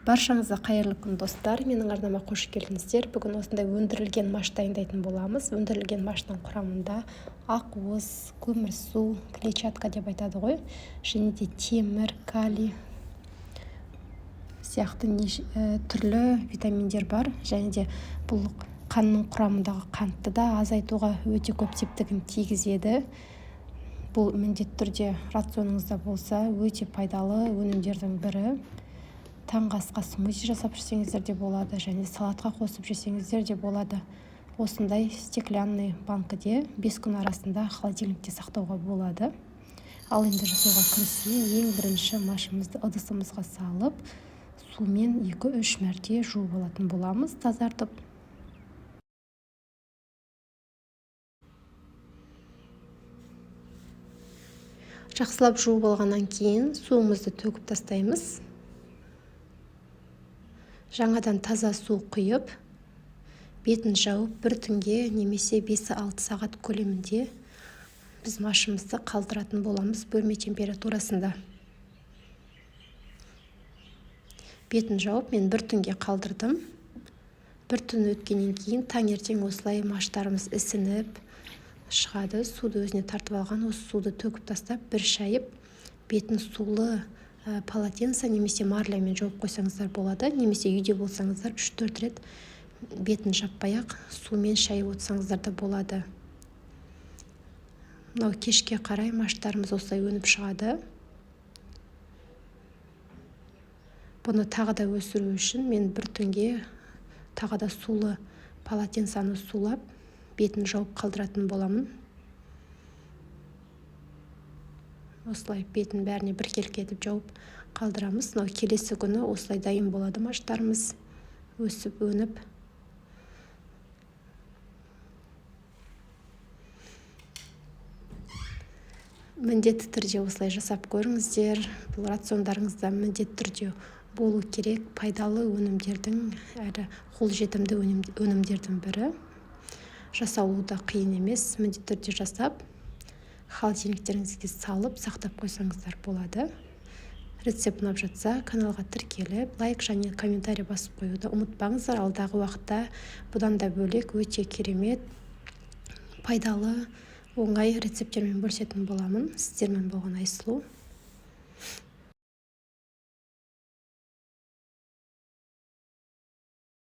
Баршаңызға қайырлы күн достар, менің арнама қош келдіңіздер. Бүгін осындай өндірілген маш дайындайтын боламыз. Өндірілген маштың құрамында ақуыз, көмірсу, клетчатка деп айтады ғой, және де темір, калий сияқты түрлі витаминдер бар. Және де бұл қанның құрамындағы қантты да азайтуға өте көп септігін тигізеді. Бұл міндетті түрде рационыңызда болса өте пайдалы өнімдердің бірі. Таңғы асқа смузи жасап жесеңіздер де болады, және салатқа қосып жесеңіздер де болады. Осындай стеклянный банкіде 5 күн арасында холодильникте сақтауға болады. Ал енді жасауға кірісейін. Ең бірінші машымызды ыдысымызға салып, сумен 2-3 мәрте жуып алатын боламыз, тазартып. Жақсылап жуып алғаннан кейін суымызды төгіп тастаймыз. Жаңадан таза су құйып, бетін жауып, бір түнге немесе 5-6 сағат көлемінде біз машымызды қалдыратын боламыз бөлме температурасында. Бетін жауып, мен бір түнге қалдырдым. Бір түн өткеннен кейін таңертең осылай маштарымыз ісініп шығады. Суды өзіне тартып алған, осы суды төгіп тастап, бір шайып, бетін сулы полотенце немесе марлямен жауып қойсаңыздар болады, немесе үйде болсаңыздар 3-4 рет бетін жаппай-ақ сумен шайып отырсаңыздар да болады. Мынау кешке қарай маштарымыз осылай өніп шығады. Бұны тағы да өсіру үшін мен бір түнге тағы да сулы полотенцаны сулап, бетін жауып қалдыратын боламын. Осылай бетін бәріне біркелкі етіп жауып қалдырамыз. Мынау келесі күні осылай дайын болады маштарымыз, өсіп, өніп. Міндетті түрде осылай жасап көріңіздер. Бұл рациондарыңызда міндетті түрде болу керек. Пайдалы өнімдердің, әрі қолжетімді өнімдердің бірі. Жасауы да қиын емес. Міндетті түрде жасап, холодильниктеріңізге салып, сақтап қойсаңыздар болады. Рецепт ұнап жатса, каналға тіркеліп, лайк және комментарий басып қоюды ұмытпаңыздар. Алдағы уақытта бұдан да бөлек өте керемет, пайдалы, оңай рецептермен бөлісетін боламын. Сіздермен болған Айсұлу.